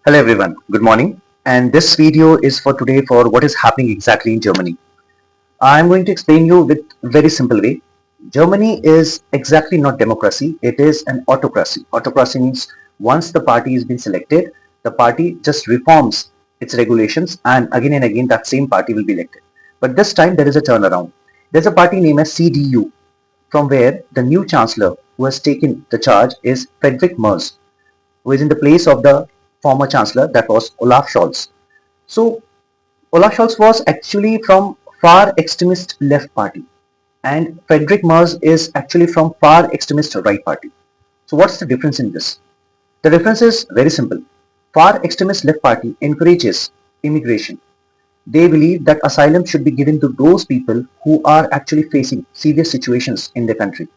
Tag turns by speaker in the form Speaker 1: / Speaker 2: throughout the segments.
Speaker 1: Hello everyone, good morning. And this video is for today for what is happening exactly in Germany. I'm going to explain you with very simple way. Germany is exactly not democracy, it is an autocracy. Autocracy means once the party has been selected, the party just reforms its regulations and again that same party will be elected. But this time there is a turnaround. There's a party named as CDU from where the new chancellor who has taken the charge is Friedrich Merz, who is in the place of the former chancellor that was Olaf Scholz. So Olaf Scholz was actually from far extremist left party and Friedrich Merz is actually from far extremist right party. So what's the difference in this? The difference is very simple. Far extremist left party encourages immigration. They believe that asylum should be given to those people who are actually facing serious situations in their country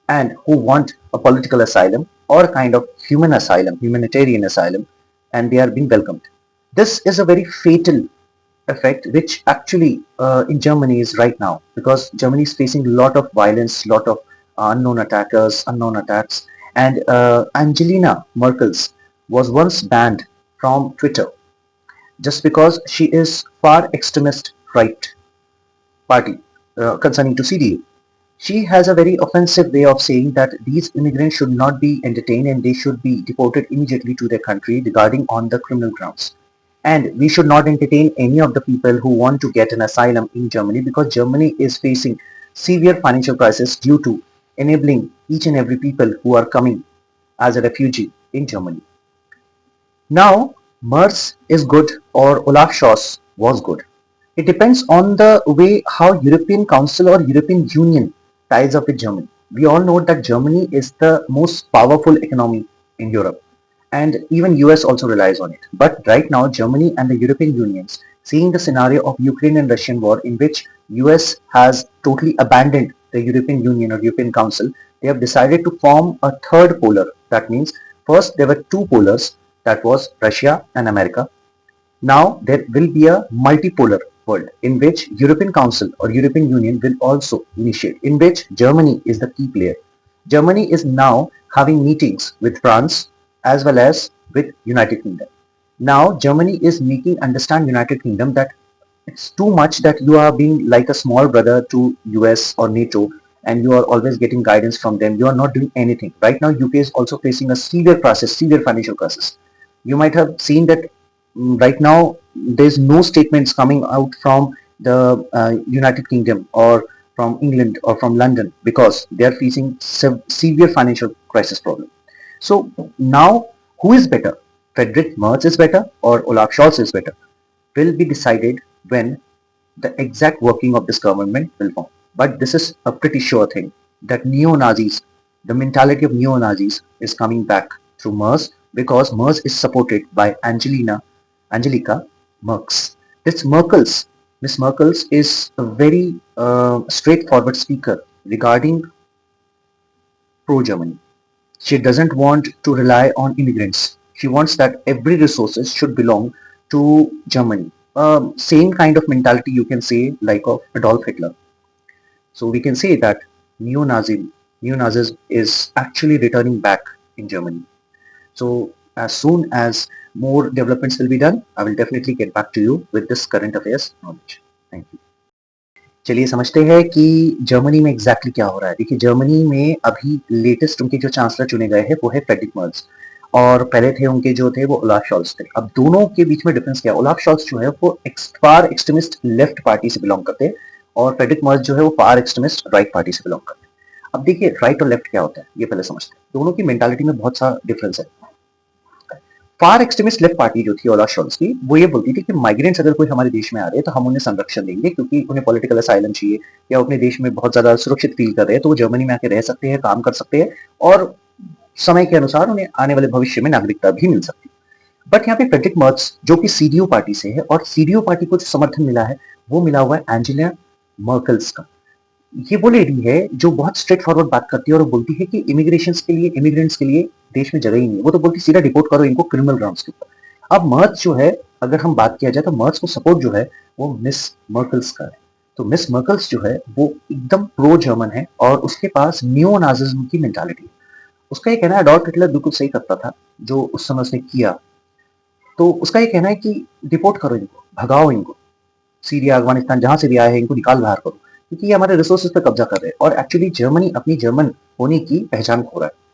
Speaker 1: and who want a political asylum or a kind of human asylum, humanitarian asylum, and they are being welcomed. This is a very fatal effect which actually in Germany is right now, because Germany is facing a lot of violence, lot of unknown attackers, unknown attacks, and Angelina Merkel's was once banned from Twitter just because she is far extremist right party concerning to CDU. She has a very offensive way of saying that these immigrants should not be entertained and they should be deported immediately to their country regarding on the criminal grounds. And we should not entertain any of the people who want to get an asylum in Germany, because Germany is facing severe financial crisis due to enabling each and every people who are coming as a refugee in Germany. Now, Merz is good or Olaf Scholz was good. It depends on the way how European Council or European Union ties up with Germany. We all know that Germany is the most powerful economy in Europe, and even US also relies on it. But right now, Germany and the European Unions, seeing the scenario of Ukraine and Russian war in which US has totally abandoned the European Union or European Council, they have decided to form a third polar. That means first there were two polars, that was Russia and America. Now there will be a multipolar world in which European Council or European Union will also initiate, in which Germany is the key player. Germany is now having meetings with France as well as with United Kingdom. Now Germany is making understand United Kingdom that it's too much that you are being like a small brother to US or NATO and you are always getting guidance from them. You are not doing anything. Right now UK is also facing a severe crisis, severe financial crisis. You might have seen that right now there's no statements coming out from the United Kingdom or from England or from London because they are facing severe financial crisis problem. So now who is better? Friedrich Merz is better or Olaf Scholz is better? Will be decided when the exact working of this government will form. But this is a pretty sure thing that neo-Nazis, the mentality of neo-Nazis is coming back through Merz, because Merz is supported by Angelica Merkel. This Miss Merkel's is a very straightforward speaker regarding pro-Germany. She doesn't want to rely on immigrants. She wants that every resources should belong to Germany. Same kind of mentality you can say like of Adolf Hitler. So we can say that neo-Nazism is actually returning back in Germany. So as soon as more developments will be done, I will definitely get back to you with this current affairs knowledge. Thank you. चलिए समझते हैं कि Germany में exactly क्या हो रहा है। देखिए जर्मनी में अभी लेटेस्ट उनके जो चांसलर चुने गए हैं वो है फ्रेडरिक मर्ज, और पहले थे उनके जो थे वो ओलाफ शॉल्स थे। अब दोनों के बीच में डिफरेंस क्या है? ओलाफ शॉल्स जो है वो फार एक्सट्रीमिस्ट लेफ्ट पार्टी से बिलोंग करते हैं और फ्रेडरिक मर्ज जो है वो फार एक्सट्रीमिस्ट राइट पार्टी से बिलोंग करते हैं। अब देखिए राइट और लेफ्ट क्या होता है ये पहले समझते हैं। दोनों की मेंटालिटी में बहुत सा डिफरेंस है। फार एक्सट्रीमिस्ट लेफ्ट पार्टी जो थी ओलाफ शॉल्स की, वो ये बोलती थी कि माइग्रेंट्स अगर कोई हमारे देश में आ रहे हैं तो हम उन्हें संरक्षण देंगे, क्योंकि उन्हें पॉलिटिकल असाइलम चाहिए या अपने देश में बहुत ज्यादा सुरक्षित फील कर रहे हैं तो वो जर्मनी में आके रह सकते हैं, काम कर सकते हैं और समय के अनुसार उन्हें आने वाले भविष्य में नागरिकता भी मिल सकती है। बट यहाँ पे फ्रेडरिक मर्ज जो कि सीडीयू पार्टी से है, और सीडीयू पार्टी को जो समर्थन मिला है वो मिला हुआ है एंजेला मर्कल्स का। ये वो लेडी है जो बहुत स्ट्रेट फॉरवर्ड बात करती है और बोलती है कि इमिग्रेंट्स के लिए देश में जगह ही नहीं है। वो तो बोलती सीधा डिपोर्ट करो इनको क्रिमिनल ग्राउंड्स के ऊपर। अब मर्ज जो है, अगर हम बात किया जाए तो मर्ज को सपोर्ट जो है वो मिस मर्कल्स का है। तो मिस मर्कल्स जो है वो एकदम प्रो जर्मन है और उसके पास नियो नाजिज्म की मेंटालिटी है। उसका ये कहना है अडॉल्फ हिटलर बिल्कुल सही करता था जो उस समय उसने किया। तो उसका ये कहना है कि डिपोर्ट करो इनको, भगाओ इनको, सीरिया, अफगानिस्तान जहाँ से भी आए हैं इनको निकाल बाहर करो, क्योंकि ये हमारे रिसोर्सेज पे कब्जा कर रहे हैं और एक्चुअली जर्मनी अपनी जर्मन होने की पहचान खो रहा है।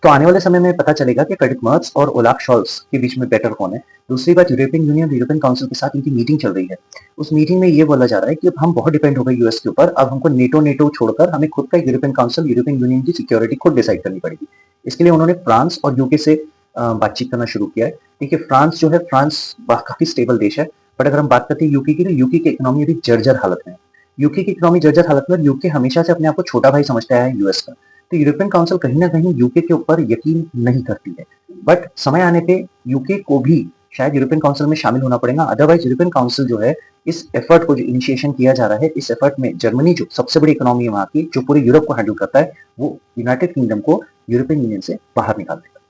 Speaker 1: तो आने वाले समय में पता चलेगा कि फ्रेडरिक मर्ज और ओलाफ शॉल्स के बीच में बेटर कौन है। दूसरी बात, यूरोपियन यूनियन, यूरोपियन काउंसिल के साथ इनकी मीटिंग चल रही है। उस मीटिंग में ये बोला जा रहा है कि अब हम बहुत डिपेंड हो गए यूएस के ऊपर, अब हमको नेटो नेटो छोड़कर हमें खुद का यूरोपियन काउंसिल, यूरोपियन यूनियन की सिक्योरिटी खुद डिसाइड करनी पड़ेगी। इसके लिए उन्होंने फ्रांस और यूके से बातचीत करना शुरू किया है। देखिए फ्रांस जो है, फ्रांस काफी स्टेबल देश है, बट अगर हम बात करते हैं यूके की, तो यूके की इकोनॉमी अभी जर्जर हालत में है। यूके की इकोनॉमी जर्जर हालत में, यूके हमेशा से अपने आप को छोटा भाई समझता है यूएस का। तो यूरोपियन काउंसिल कहीं ना कहीं यूके के ऊपर यकीन नहीं करती है, बट समय आने पे यूके को भी शायद यूरोपियन काउंसिल में शामिल होना पड़ेगा। अदरवाइज यूरोपियन काउंसिल जो है, इस एफर्ट को जो इनिशिएशन किया जा रहा है, इस एफर्ट में जर्मनी जो सबसे बड़ी इकोनॉमी है वहां की, जो पूरे यूरोप को हैंडल करता है, वो यूनाइटेड किंगडम को यूरोपियन यूनियन से बाहर निकाल देगा।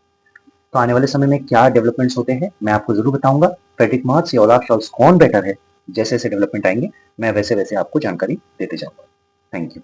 Speaker 1: तो आने वाले समय में क्या डेवलपमेंट्स होते हैं मैं आपको जरूर बताऊंगा। फ्रेडरिक मर्ज या ओलाफ शॉल्स कौन बेटर है, जैसे जैसे डेवलपमेंट आएंगे मैं वैसे वैसे आपको जानकारी देते जाऊंगा। Thank you.